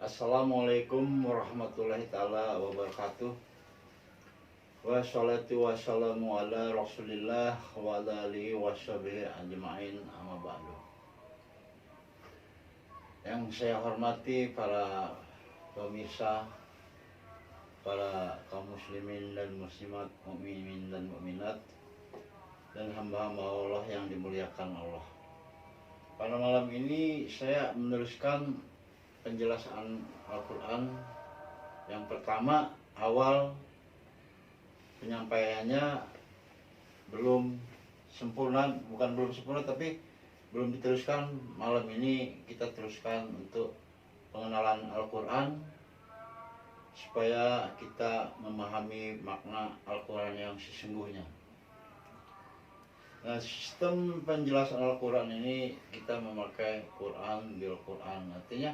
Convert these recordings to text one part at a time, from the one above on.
Assalamualaikum warahmatullahi ta'ala wabarakatuh. Wassalatu wassalamu ala rasulillah wa ala alihi washabihi ajma'in, amma ba'du. Yang saya hormati para pemirsa, para kaum muslimin dan muslimat, mukminin dan mukminat, dan hamba-hamba Allah yang dimuliakan Allah. Pada malam ini saya meneruskan penjelasan Al-Quran. Yang pertama, awal penyampaiannya belum sempurna, bukan belum sempurna tapi belum diteruskan. Malam ini kita teruskan untuk pengenalan Al-Quran supaya kita memahami makna Al-Quran yang sesungguhnya. Nah, sistem penjelasan Al-Quran ini kita memakai Quran bil Quran, artinya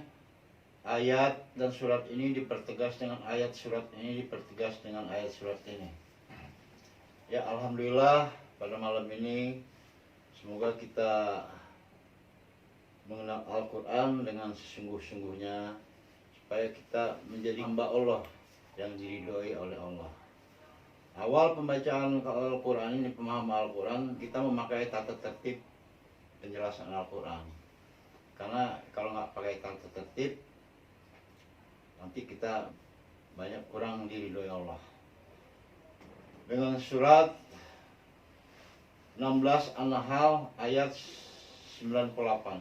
ayat dan surat ini dipertegas dengan ayat, surat ini dipertegas dengan ayat surat ini. Ya, alhamdulillah pada malam ini semoga kita mengenal Al-Quran dengan sesungguh-sungguhnya supaya kita menjadi hamba Allah yang diridhoi oleh Allah. Awal pembacaan Al-Quran ini, pemahaman Al-Quran, kita memakai tata tertib penjelasan Al-Quran. Karena kalau nggak pakai tata tertib, nanti kita banyak kurang diridhoi Allah. Dengan surat 16 An-Nahl ayat 98.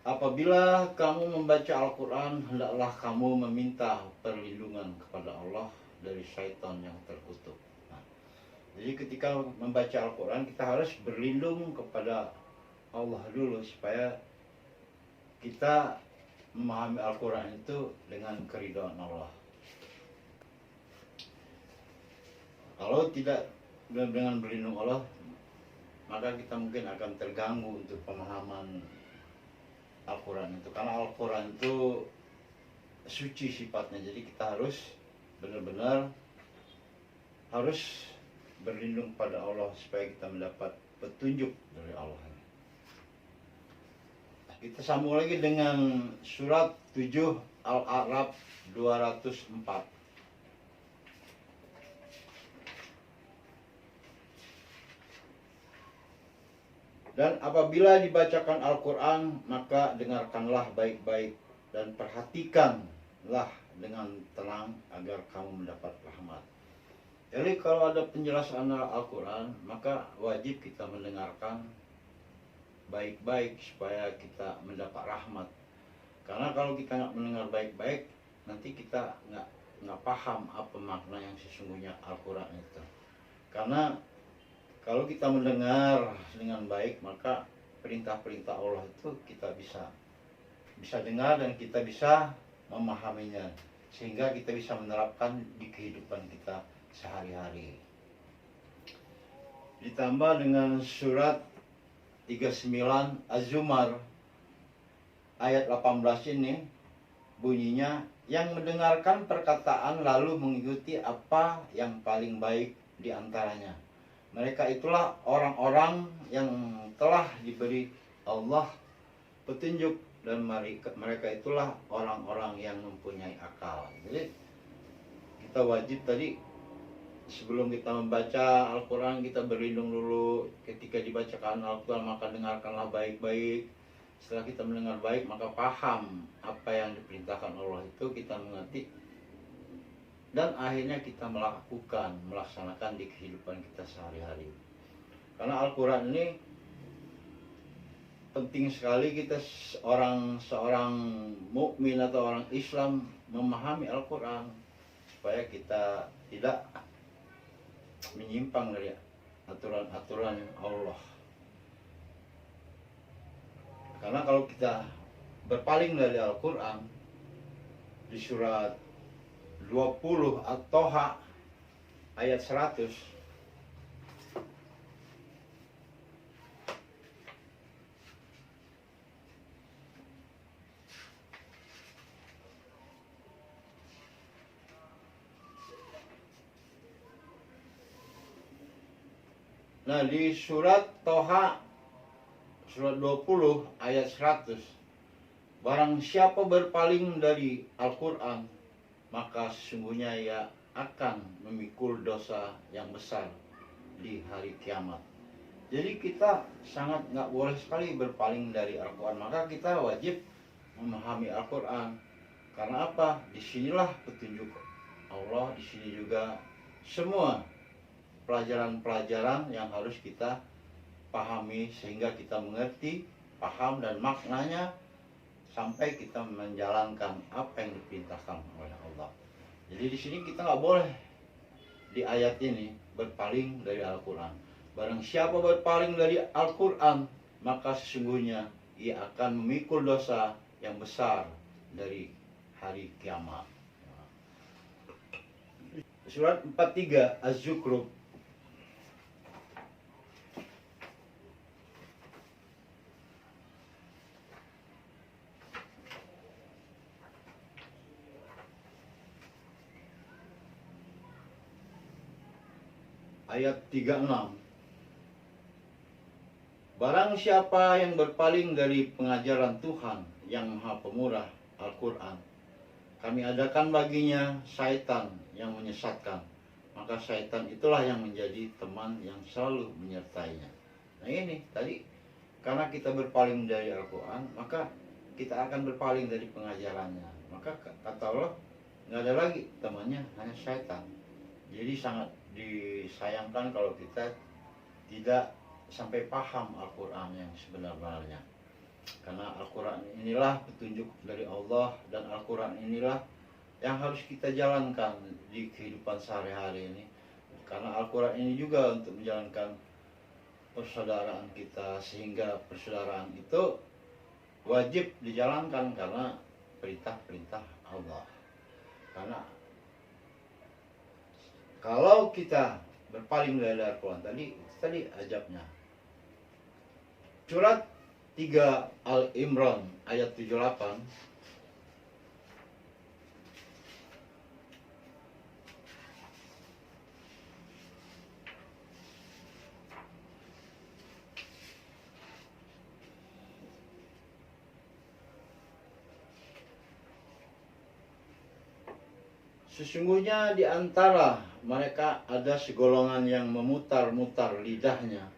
Apabila kamu membaca Al-Quran, hendaklah kamu meminta perlindungan kepada Allah dari syaitan yang terkutuk. Nah, jadi ketika membaca Al-Quran kita harus berlindung kepada Allah dulu supaya kita memahami Al-Quran itu dengan keridhaan Allah. Kalau tidak dengan berlindung Allah, maka kita mungkin akan terganggu untuk pemahaman Al-Quran itu. Karena Al-Quran itu suci sifatnya, jadi kita harus benar-benar harus berlindung pada Allah supaya kita mendapat petunjuk dari Allah. Kita sambung lagi dengan surat 7 Al-A'raf 204. Dan apabila dibacakan Al-Quran, maka dengarkanlah baik-baik dan perhatikanlah dengan tenang agar kamu mendapat rahmat. Jadi kalau ada penjelasan Al-Quran, maka wajib kita mendengarkan baik-baik supaya kita mendapat rahmat. Karena kalau kita nggak mendengar baik-baik, nanti kita nggak paham apa makna yang sesungguhnya Al-Quran itu. Karena kalau kita mendengar dengan baik, maka perintah-perintah Allah itu kita bisa dengar dan kita bisa memahaminya, sehingga kita bisa menerapkan di kehidupan kita sehari-hari. Ditambah dengan surat 39 Az-Zumar ayat 18 ini bunyinya, yang mendengarkan perkataan lalu mengikuti apa yang paling baik di antaranya, mereka itulah orang-orang yang telah diberi Allah petunjuk, dan mereka itulah orang-orang yang mempunyai akal. Jadi kita wajib tadi sebelum kita membaca Al-Quran kita berlindung dulu. Ketika dibacakan Al-Quran maka dengarkanlah baik-baik. Setelah kita mendengar baik maka paham apa yang diperintahkan Allah itu, kita mengerti, dan akhirnya kita melaksanakan di kehidupan kita sehari-hari. Karena Al-Quran ini penting sekali kita seorang mukmin atau orang Islam memahami Al-Quran supaya kita tidak menyimpang dari aturan-aturan Allah. Karena kalau kita berpaling dari Al-Quran, di surat 20 At-Toha ayat 100, nah di surat Toha surat 20 ayat 100, barang siapa berpaling dari Al-Quran, maka sesungguhnya ia akan memikul dosa yang besar di hari kiamat. Jadi kita sangat nggak boleh sekali berpaling dari Al-Quran. Maka kita wajib memahami Al-Quran. Karena apa? Disinilah petunjuk Allah. Di sini juga semua pelajaran-pelajaran yang harus kita pahami sehingga kita mengerti, paham dan maknanya sampai kita menjalankan apa yang diperintahkan oleh Allah. Jadi di sini kita nggak boleh di ayat ini berpaling dari Al-Quran. Barang siapa berpaling dari Al-Quran, maka sesungguhnya ia akan memikul dosa yang besar dari hari kiamat. Surat 43 Az-Zukhruf ayat 36. Barang siapa yang berpaling dari pengajaran Tuhan yang Maha Pemurah, Al-Quran, kami adakan baginya syaitan yang menyesatkan. Maka syaitan itulah yang menjadi teman yang selalu menyertainya. Nah ini tadi, karena kita berpaling dari Al-Quran, maka kita akan berpaling dari pengajarannya. Maka kata Allah, nggak ada lagi temannya, hanya syaitan. Jadi sangat disayangkan kalau kita tidak sampai paham Al-Quran yang sebenarnya. Karena Al-Quran inilah petunjuk dari Allah, dan Al-Quran inilah yang harus kita jalankan di kehidupan sehari-hari ini. Karena Al-Quran ini juga untuk menjalankan persaudaraan kita, sehingga persaudaraan itu wajib dijalankan karena perintah-perintah Allah. Karena kalau kita berpaling dari Al-Quran tadi ajabnya. Surat 3 Al-Imran ayat 78. Sesungguhnya di antara mereka ada segolongan yang memutar-mutar lidahnya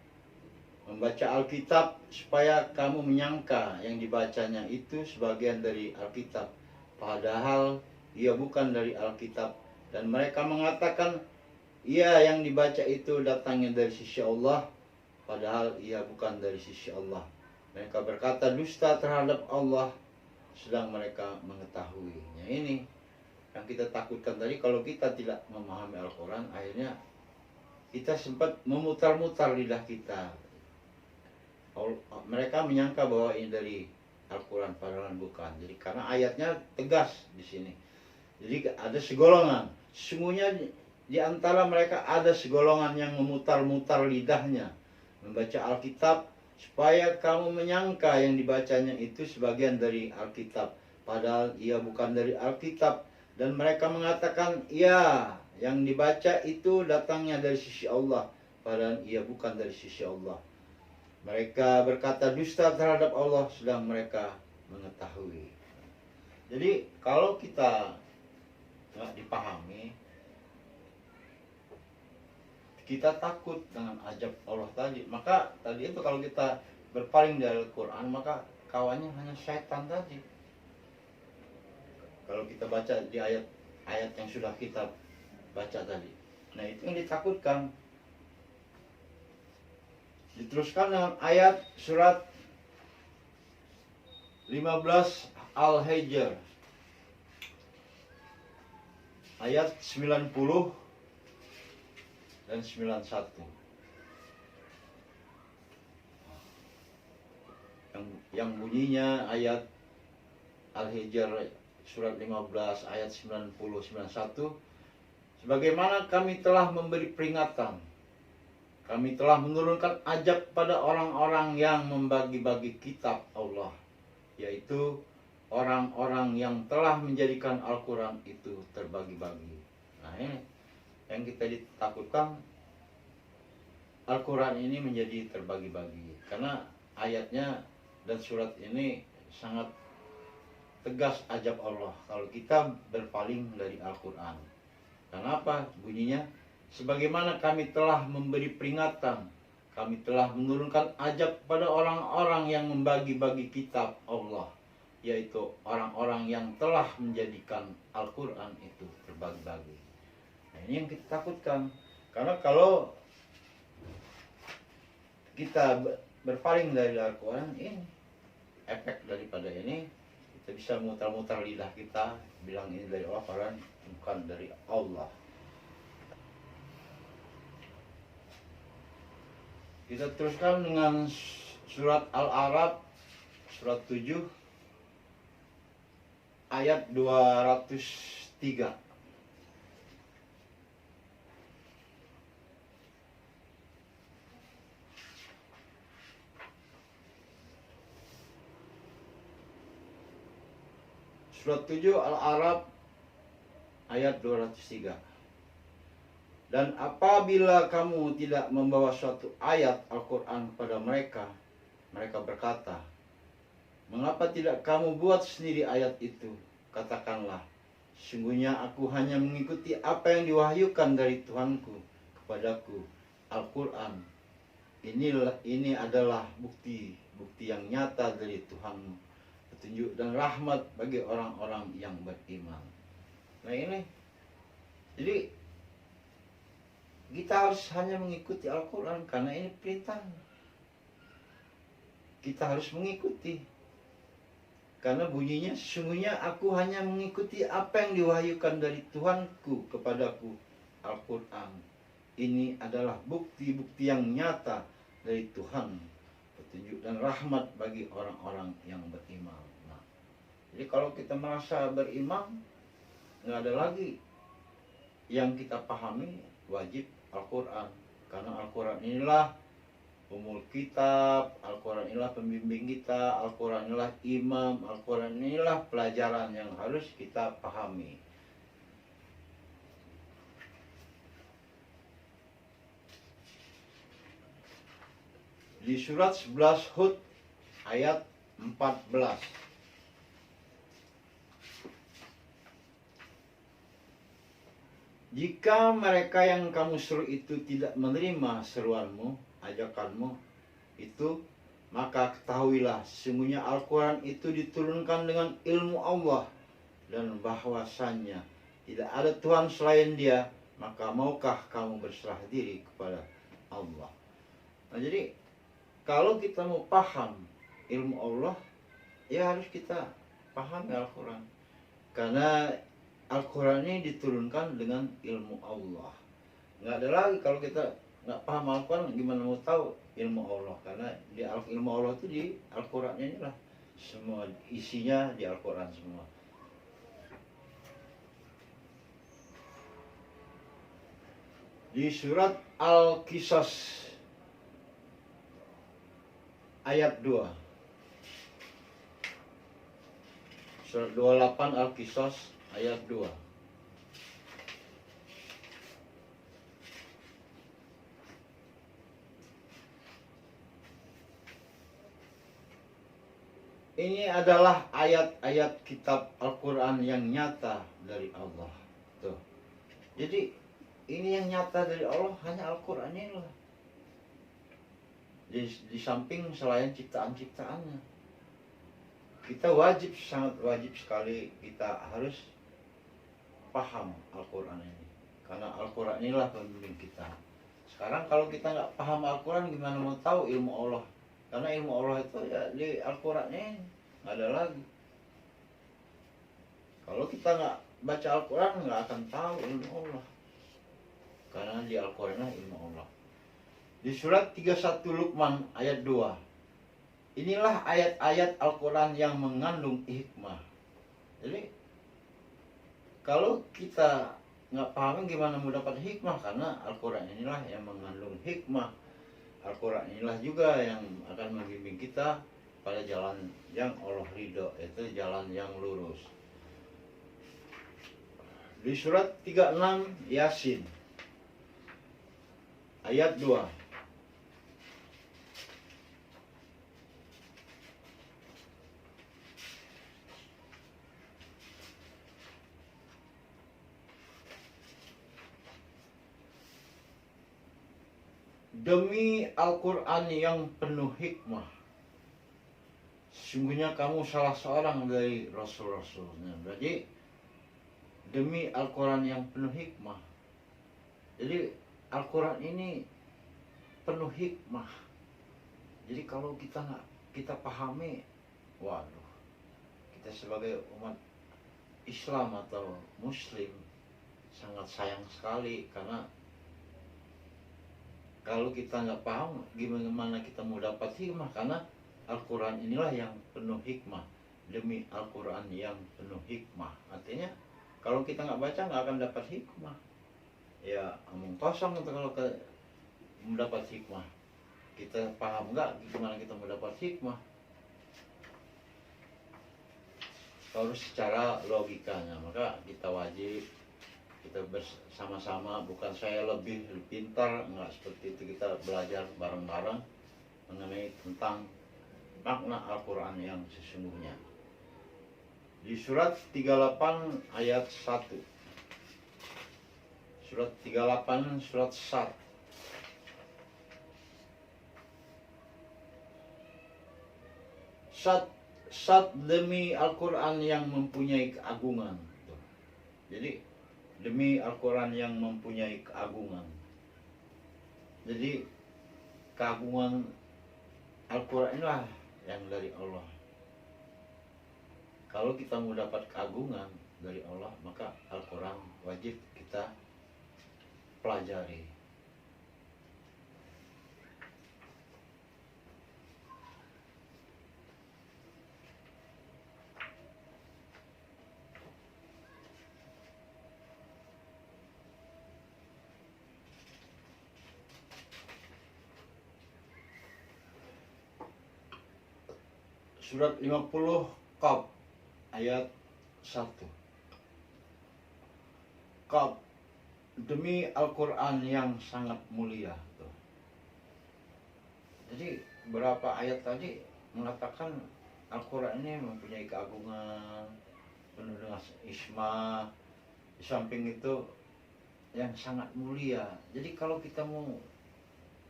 membaca Alkitab, supaya kamu menyangka yang dibacanya itu sebagian dari Alkitab, padahal ia bukan dari Alkitab. Dan mereka mengatakan, ia yang dibaca itu datangnya dari sisi Allah, padahal ia bukan dari sisi Allah. Mereka berkata dusta terhadap Allah, sedang mereka mengetahuinya. Ini yang kita takutkan tadi, kalau kita tidak memahami Al-Quran, akhirnya kita sempat memutar-mutar lidah kita. Mereka menyangka bahwa ini dari Al-Quran, padahal bukan. Jadi karena ayatnya tegas di sini. Jadi ada segolongan, sesungguhnya di antara mereka ada segolongan yang memutar-mutar lidahnya membaca Alkitab, supaya kamu menyangka yang dibacanya itu sebagian dari Alkitab, padahal ia bukan dari Alkitab. Dan mereka mengatakan, ya, yang dibaca itu datangnya dari sisi Allah, padahal ia bukan dari sisi Allah. Mereka berkata dusta terhadap Allah, sedang mereka mengetahui. Jadi kalau kita nggak dipahami, kita takut dengan ajab Allah tadi. Maka tadi itu kalau kita berpaling dari Al-Quran, maka kawannya hanya syaitan tadi. Kalau kita baca di ayat-ayat yang sudah kita baca tadi, nah itu yang ditakutkan. Diteruskan dengan ayat surat 15 Al-Hijr ayat 90 dan 91, yang bunyinya ayat Al-Hijr surat 15 ayat 90-91, sebagaimana kami telah memberi peringatan, kami telah menurunkan ajab pada orang-orang yang membagi-bagi kitab Allah, yaitu orang-orang yang telah menjadikan Al-Quran itu terbagi-bagi. Nah ini yang kita ditakutkan, Al-Quran ini menjadi terbagi-bagi. Karena ayatnya dan surat ini sangat tegas azab Allah kalau kita berpaling dari Al-Quran. Kenapa? Bunyinya, sebagaimana kami telah memberi peringatan, kami telah menurunkan azab pada orang-orang yang membagi-bagi kitab Allah, yaitu orang-orang yang telah menjadikan Al-Quran itu terbagi-bagi. Nah, ini yang kita takutkan. Karena kalau kita berpaling dari Al-Quran, ini efek daripada ini, kita bisa mutar-mutar lidah kita bilang ini dari Allah, padahal bukan dari Allah. Kita teruskan dengan surat Al-A'raf surat 7 ayat 203. Surat 7 Al-A'raf ayat 203. Dan apabila kamu tidak membawa suatu ayat Al-Quran kepada mereka, mereka berkata, mengapa tidak kamu buat sendiri ayat itu? Katakanlah, sungguhnya aku hanya mengikuti apa yang diwahyukan dari Tuhanku kepadaku, Al-Quran. Ini adalah bukti yang nyata dari Tuhanmu, petunjuk dan rahmat bagi orang-orang yang beriman. Nah ini, jadi kita harus hanya mengikuti Al-Quran karena ini perintah. Kita harus mengikuti. Karena bunyinya, sesungguhnya aku hanya mengikuti apa yang diwahyukan dari Tuhanku kepadaku, Al-Quran. Ini adalah bukti-bukti yang nyata dari Tuhan, petunjuk dan rahmat bagi orang-orang yang beriman. Nah, jadi kalau kita merasa beriman, nggak ada lagi yang kita pahami, wajib Al-Quran. Karena Al-Quran inilah umul kitab, Al-Quran inilah pembimbing kita, Al-Quran inilah imam, Al-Quran inilah pelajaran yang harus kita pahami. Di surat 11 Hud ayat 14. Jika mereka yang kamu seru itu tidak menerima seruanmu, ajakanmu itu, maka ketahuilah sesungguhnya Al-Quran itu diturunkan dengan ilmu Allah, dan bahwasannya tidak ada Tuhan selain Dia, maka maukah kamu berserah diri kepada Allah. Nah jadi kalau kita mau paham ilmu Allah, ya harus kita paham Al-Quran. Karena Al-Quran ini diturunkan dengan ilmu Allah. Nggak ada lagi kalau kita nggak paham Al-Quran, gimana mau tahu ilmu Allah? Karena di ilmu Allah itu di Al-Qurannya inilah semua isinya di Al-Quran semua. Di surat Al-Qisas ayat 2. Surat 28 Al-Qisas ayat 2. Ini adalah ayat-ayat kitab Al-Quran yang nyata dari Allah. Tuh. Jadi ini yang nyata dari Allah hanya Al-Quran inilah. Di samping selain ciptaan-ciptaannya, kita wajib, sangat wajib sekali kita harus paham Al-Quran ini. Karena Al-Quran inilah pembimbing kita. Sekarang kalau kita nggak paham Al-Quran, gimana mau tahu ilmu Allah? Karena ilmu Allah itu ya di Al-Quran ini, nggak ada lagi. Kalau kita nggak baca Al-Quran, nggak akan tahu ilmu Allah. Karena di Al-Quran lah ilmu Allah. Di surat 31 Luqman ayat 2. Inilah ayat-ayat Al-Quran yang mengandung hikmah. Jadi kalau kita nggak paham, gimana mau dapat hikmah? Karena Al-Quran inilah yang mengandung hikmah. Al-Quran inilah juga yang akan membimbing kita pada jalan yang Allah ridho, yaitu jalan yang lurus. Di surat 36 Yasin ayat 2. Demi Al-Quran yang penuh hikmah, sesungguhnya kamu salah seorang dari Rasul-Rasulnya. Jadi demi Al-Quran yang penuh hikmah. Jadi Al-Quran ini penuh hikmah. Jadi kalau kita pahami, waduh, kita sebagai umat Islam atau Muslim sangat sayang sekali, karena kalau kita nggak paham gimana kita mau dapat hikmah, karena Al-Quran inilah yang penuh hikmah. Demi Al-Quran yang penuh hikmah, artinya kalau kita nggak baca nggak akan dapat hikmah. Ya omong kosong itu kalau mendapat hikmah. Kita paham nggak gimana kita mendapat hikmah? Harus secara logikanya, maka kita wajib kita bersama-sama, bukan saya lebih pintar, enggak seperti itu, kita belajar bareng-bareng mengenai tentang makna Al-Quran yang sesungguhnya. Di surat 38 ayat 1. Surat 38 surat 1. Sat demi Al-Quran yang mempunyai keagungan. Jadi demi Al-Quran yang mempunyai keagungan. Jadi keagungan Al-Quran inilah yang dari Allah. Kalau kita mau dapat keagungan dari Allah, maka Al-Quran wajib kita pelajari. Surat 50 Qaf ayat 1. Qaf, demi Al-Quran yang sangat mulia. Jadi berapa ayat tadi mengatakan Al-Quran ini mempunyai keagungan, penuh dengan hikmah, di samping itu yang sangat mulia. Jadi kalau kita mau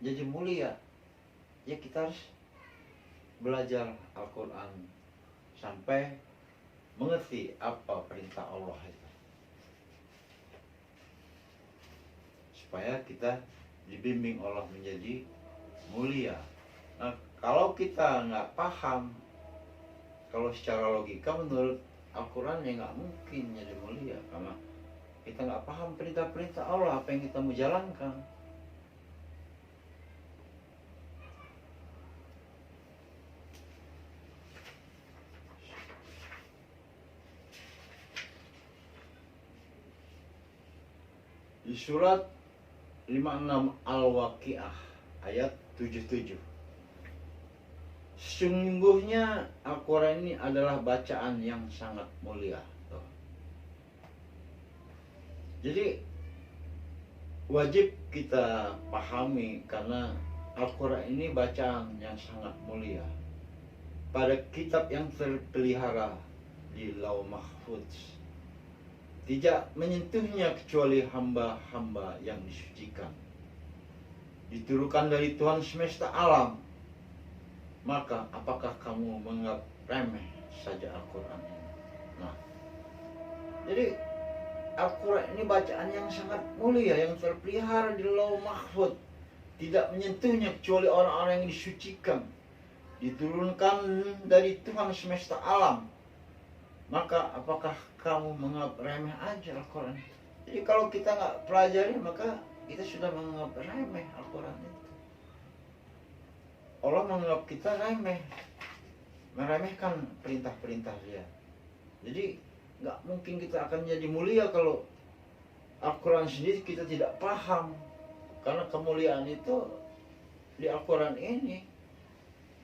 jadi mulia, ya kita harus belajar Al-Quran sampai mengerti apa perintah Allah itu, supaya kita dibimbing Allah menjadi mulia. Nah, kalau kita nggak paham, kalau secara logika menurut Al-Quran ya nggak mungkin jadi mulia, karena kita nggak paham perintah-perintah Allah, apa yang kita mau jalankan. Di surat 56 Al-Waqiah ayat 77. Sesungguhnya Al-Quran ini adalah bacaan yang sangat mulia. Jadi wajib kita pahami, karena Al-Quran ini bacaan yang sangat mulia. Pada kitab yang terpelihara di Lauh Mahfuz, tidak menyentuhnya kecuali hamba-hamba yang disucikan, diturunkan dari Tuhan semesta alam. Maka apakah kamu menganggap remeh saja Al-Quran ini? Nah, jadi Al-Quran ini bacaan yang sangat mulia, yang terpelihara di Lauh Mahfuz, tidak menyentuhnya kecuali orang-orang yang disucikan, diturunkan dari Tuhan semesta alam. Maka apakah kamu menganggap remeh aja Al-Quran? Jadi kalau kita nggak pelajari, maka kita sudah menganggap remeh Al-Quran itu. Allah menganggap kita remeh, meremehkan perintah-perintah Dia. Jadi nggak mungkin kita akan jadi mulia kalau Al-Quran sendiri kita tidak paham. Karena kemuliaan itu di Al-Quran ini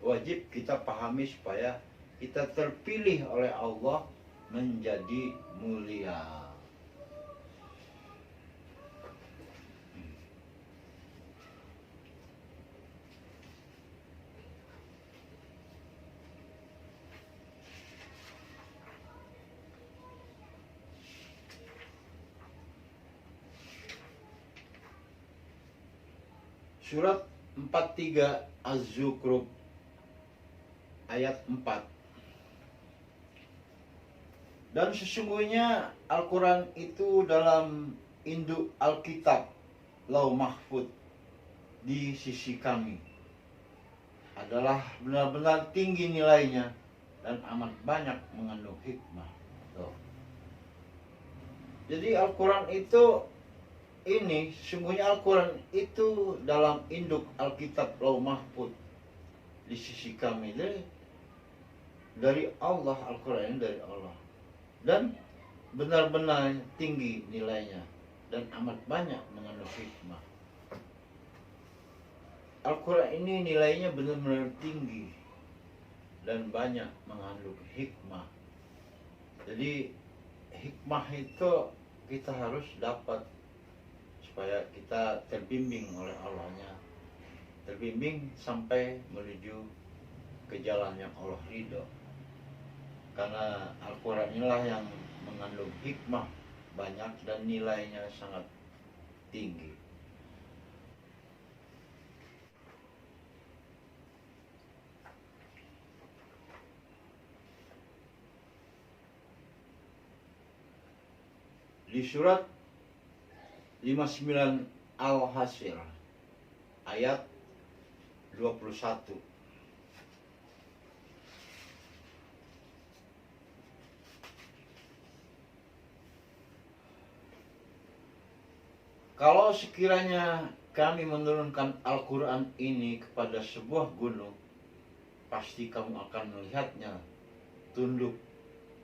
wajib kita pahami supaya kita terpilih oleh Allah menjadi mulia. Surat 43 Az-Zukhruf ayat 4. Dan sesungguhnya Al-Quran itu dalam induk Alkitab Lauh Mahfud di sisi kami adalah benar-benar tinggi nilainya dan amat banyak mengandung hikmah. Tuh. Jadi Al-Quran itu sesungguhnya Al-Quran itu dalam induk Alkitab Lauh Mahfud di sisi kami. Jadi dari Allah, Al-Quran dari Allah, dan benar-benar tinggi nilainya dan amat banyak mengandung hikmah. Al-Quran ini nilainya benar-benar tinggi dan banyak mengandung hikmah. Jadi hikmah itu kita harus dapat supaya kita terbimbing oleh Allahnya, terbimbing sampai menuju ke jalan yang Allah ridho. Karena Al-Quran inilah yang mengandung hikmah banyak dan nilainya sangat tinggi. Di surat 59 Al-Hasyr ayat 21. Kalau sekiranya kami menurunkan Al-Quran ini kepada sebuah gunung, pasti kamu akan melihatnya tunduk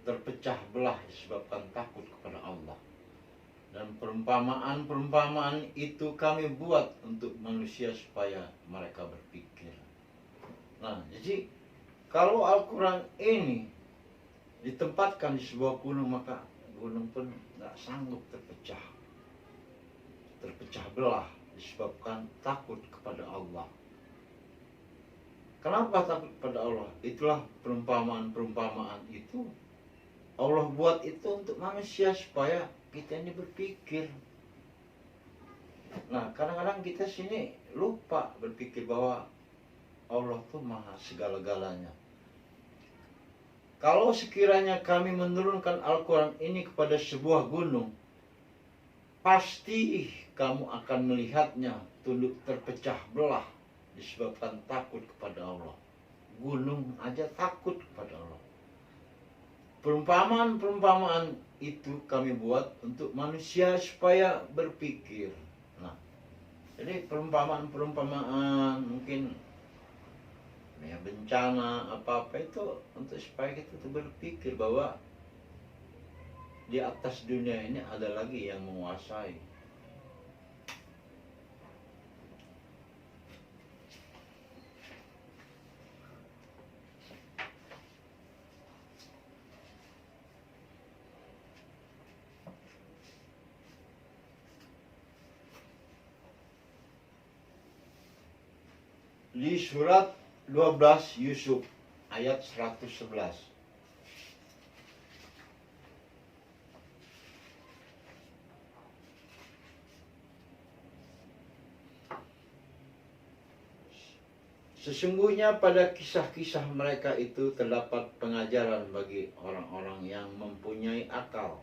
terpecah belah disebabkan takut kepada Allah. Dan perumpamaan-perumpamaan itu kami buat untuk manusia supaya mereka berpikir. Nah, jadi kalau Al-Quran ini ditempatkan di sebuah gunung, maka gunung pun tidak sanggup terpecah belah disebabkan takut kepada Allah. Kenapa takut kepada Allah? Itulah perumpamaan-perumpamaan itu Allah buat itu untuk manusia supaya kita ini berpikir. Nah, kadang-kadang kita sini lupa berpikir bahwa Allah tuh maha segala-galanya. Kalau sekiranya kami menurunkan Al-Quran ini kepada sebuah gunung, pasti kamu akan melihatnya tunduk terpecah belah disebabkan takut kepada Allah. Gunung aja takut kepada Allah. Perumpamaan-perumpamaan itu kami buat untuk manusia supaya berpikir. Nah, jadi perumpamaan-perumpamaan mungkin ya bencana apa-apa itu untuk supaya kita tuh berpikir bahwa di atas dunia ini ada lagi yang menguasai. Di surat 12 Yusuf ayat 111. Sesungguhnya pada kisah-kisah mereka itu terdapat pengajaran bagi orang-orang yang mempunyai akal.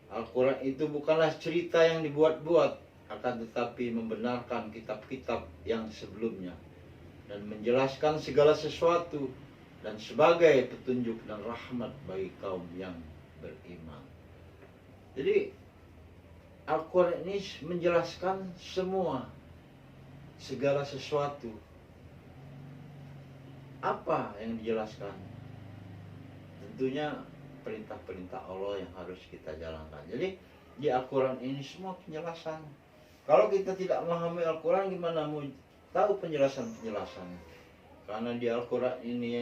Al-Quran itu bukanlah cerita yang dibuat-buat, akan tetapi membenarkan kitab-kitab yang sebelumnya dan menjelaskan segala sesuatu dan sebagai petunjuk dan rahmat bagi kaum yang beriman. Jadi Al-Quran ini menjelaskan segala sesuatu. Apa yang dijelaskan? Tentunya perintah-perintah Allah yang harus kita jalankan. Jadi di Al-Quran ini semua penjelasan. Kalau kita tidak memahami Al-Quran, gimana mau tahu penjelasan-penjelasan? Karena di Al-Quran ini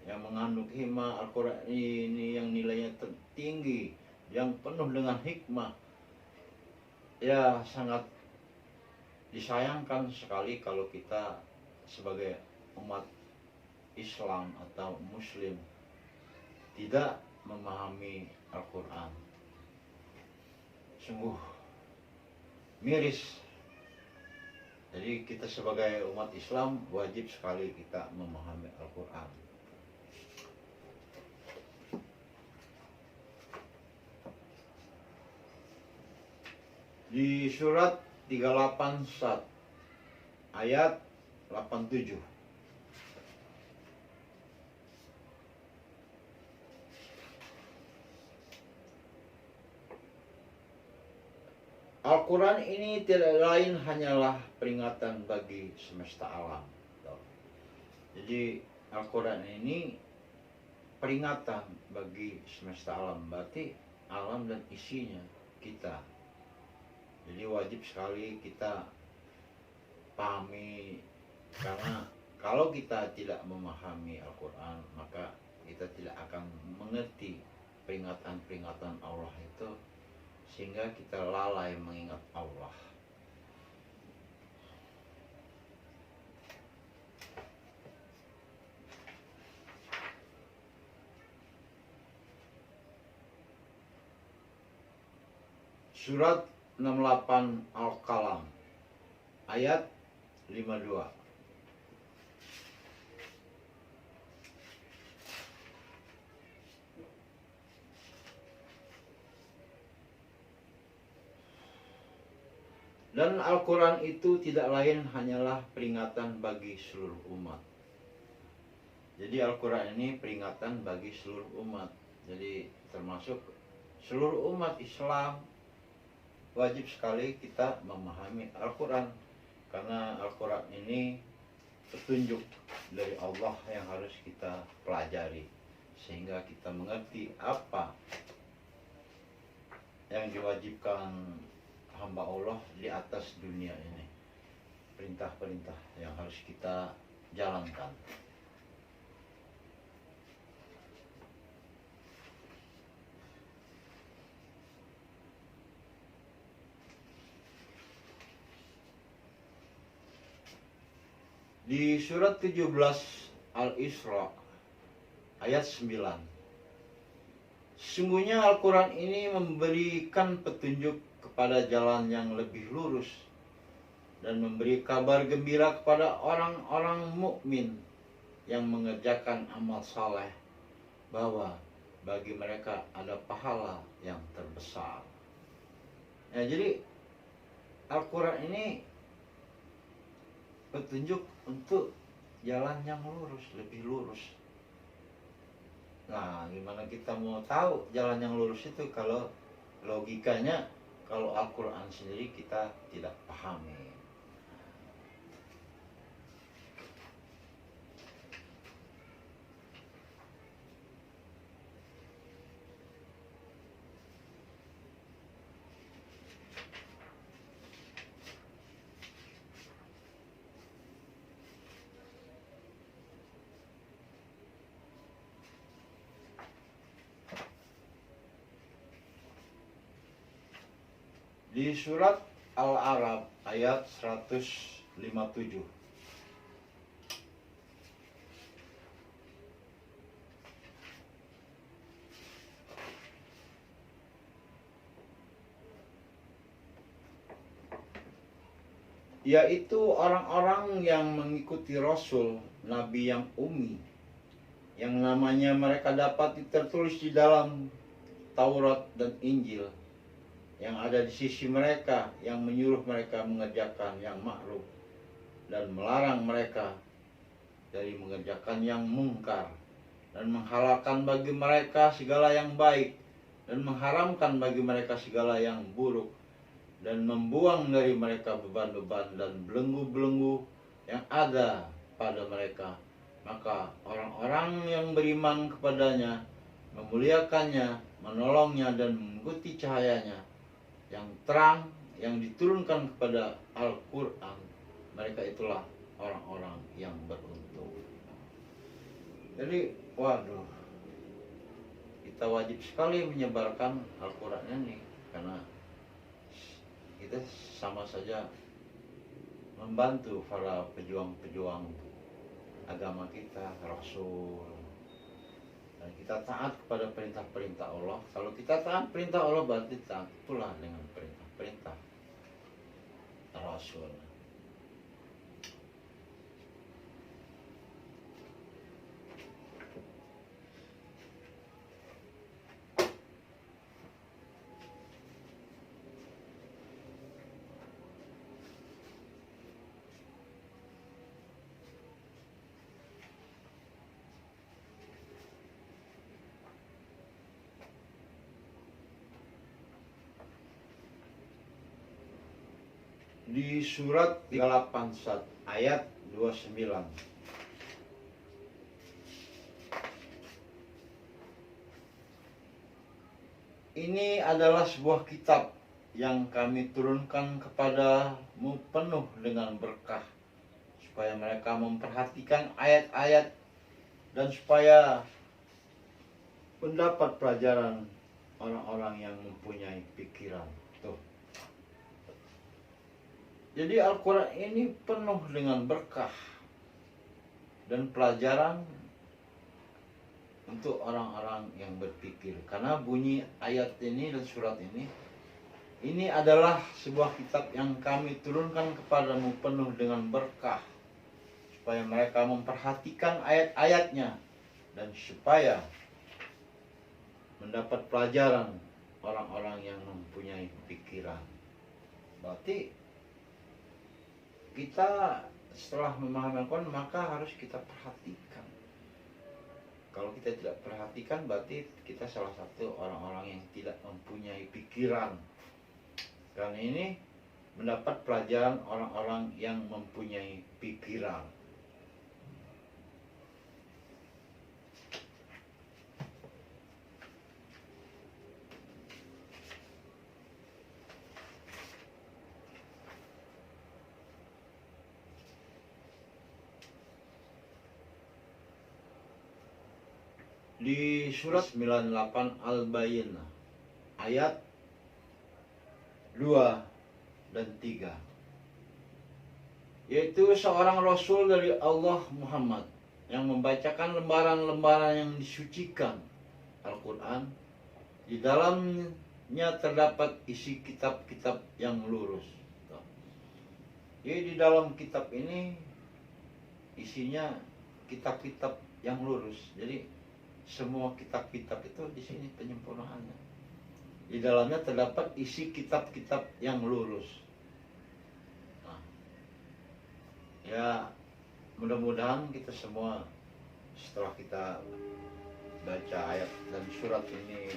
yang mengandung hikmah, Al-Quran ini yang nilainya tinggi, yang penuh dengan hikmah. Ya sangat disayangkan sekali kalau kita sebagai umat Islam atau Muslim tidak memahami Al-Quran. Sungguh miris Jadi kita sebagai umat Islam wajib sekali kita memahami Al-Quran. Di surat 38 ayat 87. Al-Quran ini tidak lain hanyalah peringatan bagi semesta alam. Jadi Al-Quran ini peringatan bagi semesta alam, berarti alam dan isinya kita. Jadi wajib sekali kita pahami, karena kalau kita tidak memahami Al-Quran, maka kita tidak akan mengerti peringatan-peringatan Allah itu, sehingga kita lalai mengingat Allah. Surat 68 Al-Qalam ayat 52. Dan Al-Quran itu tidak lain hanyalah peringatan bagi seluruh umat. Jadi Al-Quran ini peringatan bagi seluruh umat. Jadi termasuk seluruh umat Islam wajib sekali kita memahami Al-Quran. Karena Al-Quran ini petunjuk dari Allah yang harus kita pelajari, sehingga kita mengerti apa yang diwajibkan hamba Allah di atas dunia ini, perintah-perintah yang harus kita jalankan. Di surat 17 Al-Isra ayat 9. Sesungguhnya Al-Quran ini memberikan petunjuk kepada jalan yang lebih lurus dan memberi kabar gembira kepada orang-orang mukmin yang mengerjakan amal saleh, bahwa bagi mereka ada pahala yang terbesar. Ya, jadi Al-Quran ini petunjuk untuk jalan yang lurus, lebih lurus. Nah, gimana kita mau tahu jalan yang lurus itu kalau logikanya, kalau Al-Quran sendiri kita tidak pahami. Di surat Al-A'raf ayat 157. Yaitu orang-orang yang mengikuti Rasul, Nabi yang ummi, yang namanya mereka dapat tertulis di dalam Taurat dan Injil, yang ada di sisi mereka, yang menyuruh mereka mengerjakan yang ma'ruf dan melarang mereka dari mengerjakan yang mungkar, dan menghalalkan bagi mereka segala yang baik dan mengharamkan bagi mereka segala yang buruk, dan membuang dari mereka beban-beban dan belenggu-belenggu yang ada pada mereka. Maka orang-orang yang beriman kepadanya, memuliakannya, menolongnya, dan mengikuti cahayanya yang terang yang diturunkan kepada Al-Quran, mereka itulah orang-orang yang beruntung. Jadi, waduh, kita wajib sekali menyebarkan Al-Quran ini, karena kita sama saja membantu para pejuang-pejuang agama kita, Rasul. Dan kita taat kepada perintah-perintah Allah. Kalau kita taat perintah Allah, berarti taat pula dengan perintah-perintah Rasul. di surat 381 ayat 29. Ini adalah sebuah kitab yang kami turunkan kepadamu penuh dengan berkah, supaya mereka memperhatikan ayat-ayat dan supaya mendapat pelajaran orang-orang yang mempunyai pikiran. Tuh. Jadi Al-Quran ini penuh dengan berkah dan pelajaran untuk orang-orang yang berpikir. Karena bunyi ayat ini dan surat ini adalah sebuah kitab yang kami turunkan kepadamu penuh dengan berkah, supaya mereka memperhatikan ayat-ayatnya dan supaya mendapat pelajaran orang-orang yang mempunyai pikiran. Berarti kita setelah memahami Al-Quran maka harus kita perhatikan. Kalau kita tidak perhatikan berarti kita salah satu orang-orang yang tidak mempunyai pikiran. Karena ini mendapat pelajaran orang-orang yang mempunyai pikiran. Di surat 98 Al-Bayyinah ayat 2 dan 3, yaitu seorang Rasul dari Allah Muhammad yang membacakan lembaran-lembaran yang disucikan Al-Quran. Di dalamnya terdapat isi kitab-kitab yang lurus. Jadi di dalam kitab ini isinya kitab-kitab yang lurus. Jadi semua kitab-kitab itu di sini penyempurnaannya. Di dalamnya terdapat isi kitab-kitab yang lurus. Nah, ya mudah-mudahan kita semua setelah kita baca ayat dan surat ini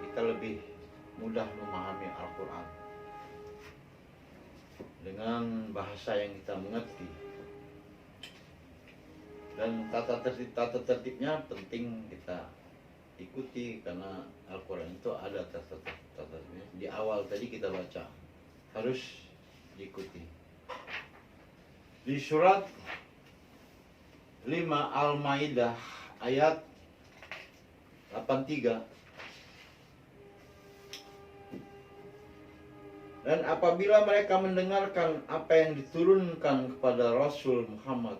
kita lebih mudah memahami Al-Quran dengan bahasa yang kita mengerti. Dan tata tertibnya penting kita ikuti, karena Al-Quran itu ada tata tertibnya. Di awal tadi kita baca harus diikuti. Di surat 5 Al-Maidah ayat 83, dan apabila mereka mendengarkan apa yang diturunkan kepada Rasul Muhammad,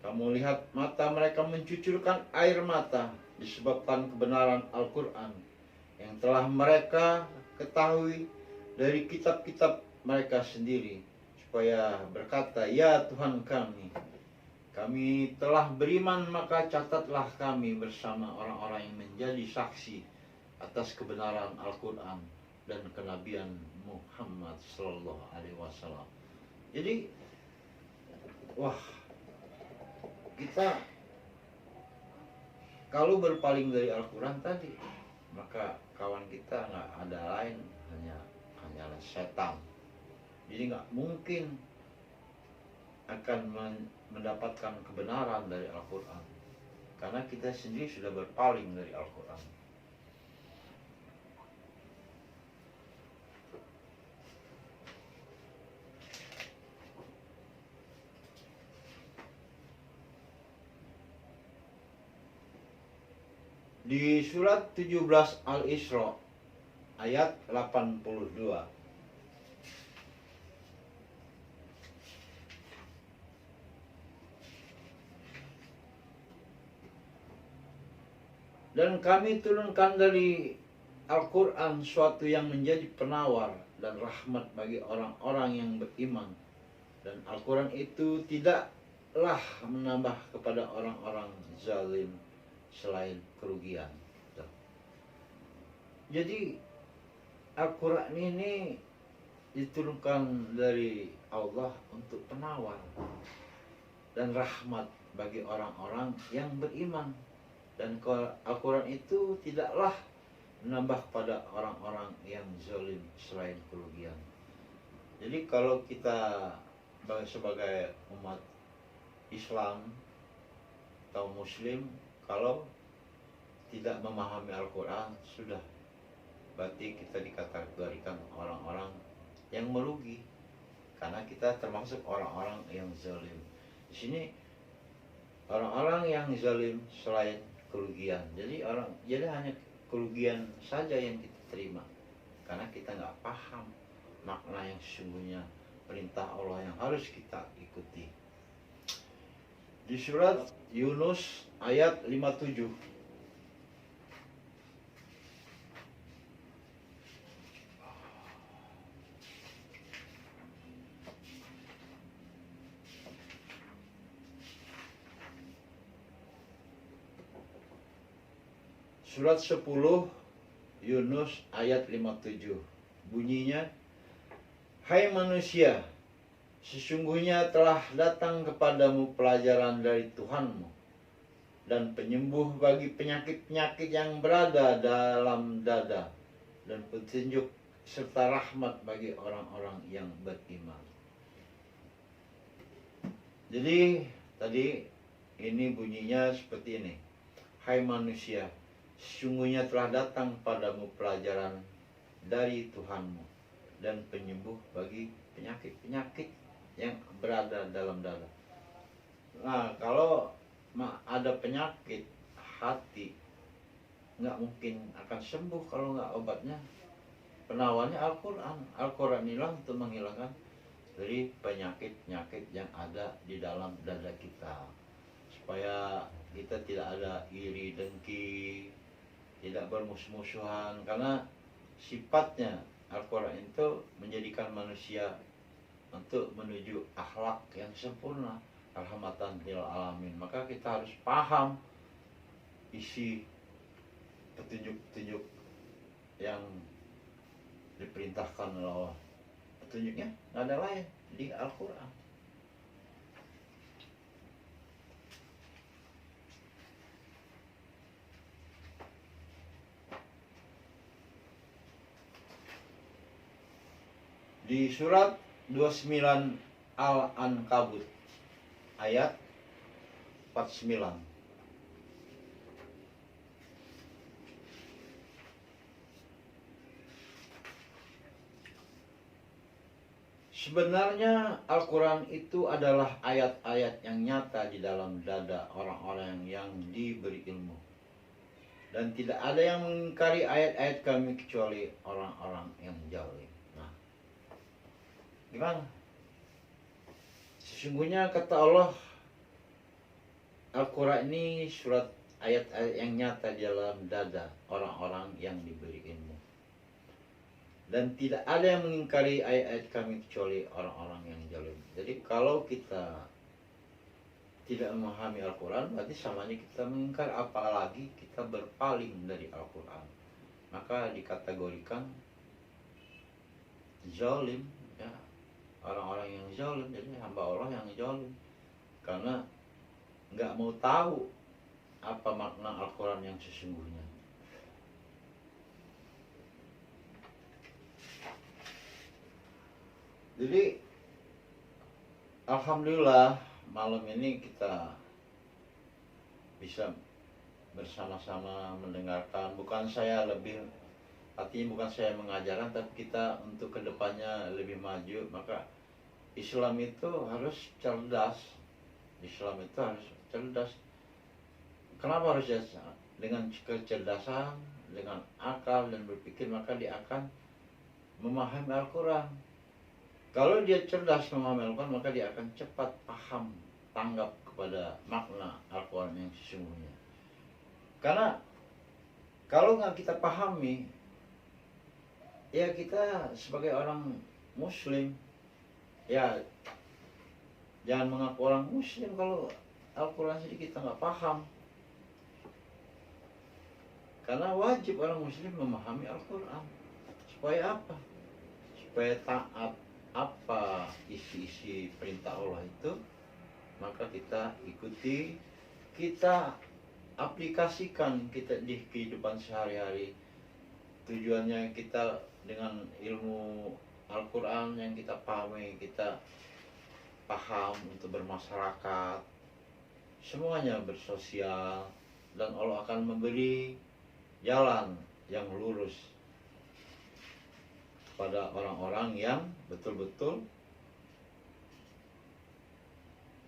kamu lihat mata mereka mencucurkan air mata disebabkan kebenaran Al-Quran yang telah mereka ketahui dari kitab-kitab mereka sendiri, supaya berkata, ya Tuhan kami telah beriman, maka catatlah kami bersama orang-orang yang menjadi saksi atas kebenaran Al-Quran dan kenabian Muhammad Sallallahu Alaihi Wasallam. Jadi, kita kalau berpaling dari Al-Quran tadi, maka kawan kita nggak ada lain, hanyalah setan. Jadi nggak mungkin akan mendapatkan kebenaran dari Al-Quran, karena kita sendiri sudah berpaling dari Al-Quran. Di surat 17 Al-Isra ayat 82, dan kami turunkan dari Al-Quran suatu yang menjadi penawar dan rahmat bagi orang-orang yang beriman, dan Al-Quran itu tidaklah menambah kepada orang-orang zalim selain kerugian. Jadi Al-Quran ini diturunkan dari Allah untuk penawar dan rahmat bagi orang-orang yang beriman, dan Al-Quran itu tidaklah menambah pada orang-orang yang zalim selain kerugian. Jadi kalau kita sebagai umat Islam atau Muslim, kalau tidak memahami Al-Quran, sudah berarti kita dikategorikan orang-orang yang merugi, karena kita termasuk orang-orang yang zalim. Di sini orang-orang yang zalim selain kerugian, jadi hanya kerugian saja yang kita terima, karena kita nggak paham makna yang sesungguhnya perintah Allah yang harus kita ikuti. Di surat Yunus ayat 57, surat 10 Yunus ayat 57 bunyinya, hai manusia, sesungguhnya telah datang kepadamu pelajaran dari Tuhanmu dan penyembuh bagi penyakit-penyakit yang berada dalam dada, dan petunjuk serta rahmat bagi orang-orang yang beriman. Jadi tadi ini bunyinya seperti ini, hai manusia, sesungguhnya telah datang padamu pelajaran dari Tuhanmu dan penyembuh bagi penyakit-penyakit yang berada dalam dada. Nah, kalau ada penyakit hati, nggak mungkin akan sembuh kalau nggak obatnya. Penawarnya Al-Quran. Al-Quran inilah untuk menghilangkan dari penyakit-penyakit yang ada di dalam dada kita, supaya kita tidak ada iri dengki, tidak bermusuh-musuhan, karena sifatnya Al-Quran itu menjadikan manusia untuk menuju akhlak yang sempurna, rahmatan lil alamin. Maka kita harus paham isi petunjuk-petunjuk yang diperintahkan oleh Allah. Petunjuknya nggak ada lain di Al-Quran. Di surat 29 Al-Ankabut ayat 49, sebenarnya Al-Quran itu adalah ayat-ayat yang nyata di dalam dada orang-orang yang diberi ilmu, dan tidak ada yang mengingkari ayat-ayat kami kecuali orang-orang yang zalim. Gimana? Sesungguhnya kata Allah, Al-Quran ini surat ayat-ayat yang nyata di dalam dada orang-orang yang diberi ilmu, dan tidak ada yang mengingkari ayat-ayat kami kecuali orang-orang yang zalim. Jadi kalau kita tidak memahami Al-Quran, berarti samanya kita mengingkar, apalagi kita berpaling dari Al-Quran, maka dikategorikan zalim, ya, orang-orang yang zalim. Jadi hamba Allah yang zalim, karena nggak mau tahu apa makna Al-Quran yang sesungguhnya. Jadi alhamdulillah malam ini kita bisa bersama-sama mendengarkan. Bukan saya lebih, artinya bukan saya mengajarkan, tapi kita untuk kedepannya lebih maju. Maka Islam itu harus cerdas. Islam itu harus cerdas. Kenapa harus cerdas? Dengan kecerdasan, dengan akal dan berpikir, maka dia akan memahami Al-Quran. Kalau dia cerdas memahami Al-Quran, maka dia akan cepat paham, tanggap kepada makna Al-Quran yang sesungguhnya. Karena kalau nggak kita pahami, ya kita sebagai orang Muslim, ya jangan mengaku orang Muslim kalau Al-Quran sendiri kita nggak paham. Karena wajib orang Muslim memahami Al-Quran. Supaya apa? Supaya taat apa isi-isi perintah Allah itu, maka kita ikuti, kita aplikasikan kita di kehidupan sehari-hari. Tujuannya kita dengan ilmu Al-Quran yang kita pahami, kita paham untuk bermasyarakat, semuanya bersosial, dan Allah akan memberi jalan yang lurus pada orang-orang yang betul-betul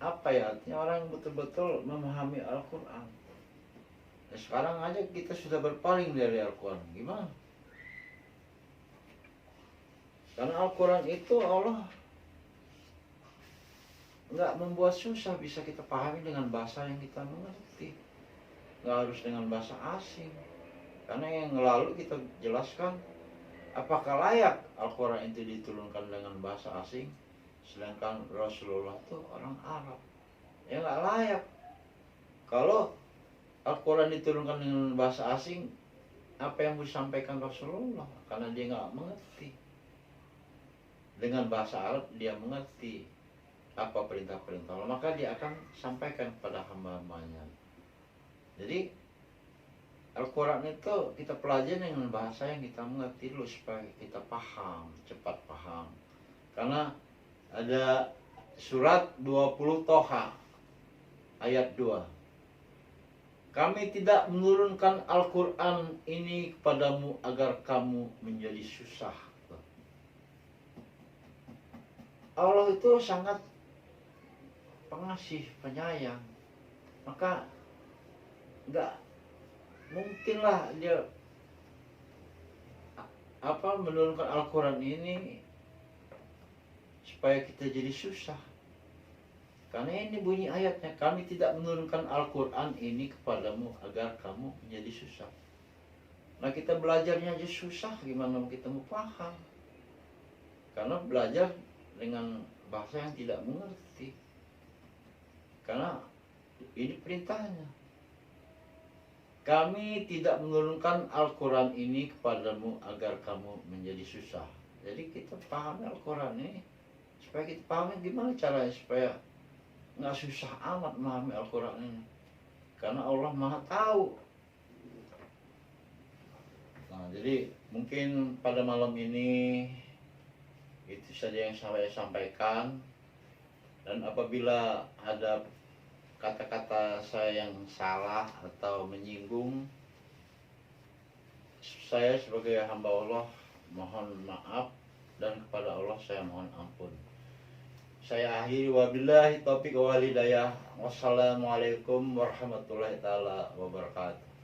apa ya, artinya orang yang betul-betul memahami Al-Quran. Nah, sekarang aja kita sudah berpaling dari Al-Quran, gimana? Karena Al-Quran itu Allah nggak membuat susah, bisa kita pahami dengan bahasa yang kita mengerti, nggak harus dengan bahasa asing. Karena yang lalu kita jelaskan, apakah layak Al-Quran itu diturunkan dengan bahasa asing, sedangkan Rasulullah itu orang Arab? Ya nggak layak. Kalau Al-Quran diturunkan dengan bahasa asing, apa yang disampaikan Rasulullah? Karena dia nggak mengerti. Dengan bahasa Arab dia mengerti apa perintah-perintah Allah, maka dia akan sampaikan kepada hamba-hambanya. Jadi Al-Quran itu kita pelajari dengan bahasa yang kita mengerti dulu, supaya kita paham, cepat paham. Karena ada surat 20 Toha ayat 2. Kami tidak menurunkan Al-Quran ini kepadamu agar kamu menjadi susah. Allah itu sangat pengasih, penyayang. Maka nggak mungkinlah dia menurunkan Al-Quran ini supaya kita jadi susah. Karena ini bunyi ayatnya, kami tidak menurunkan Al-Quran ini kepadamu agar kamu menjadi susah. Nah, kita belajarnya aja susah, gimana kita mau paham? Karena belajar dengan bahasa yang tidak mengerti. Karena ini perintahnya. Kami tidak menurunkan Al-Quran ini kepadamu agar kamu menjadi susah. Jadi kita pahami Al-Quran ini supaya kita pahami gimana caranya supaya nggak susah amat memahami Al-Quran ini. Karena Allah Maha tahu. Nah, jadi mungkin pada malam ini itu saja yang saya sampaikan. Dan apabila ada kata-kata saya yang salah atau menyinggung, saya sebagai hamba Allah mohon maaf, dan kepada Allah saya mohon ampun. Saya akhiri, wabillahi taufiq wal hidayah. Wassalamualaikum warahmatullahi taala wabarakatuh.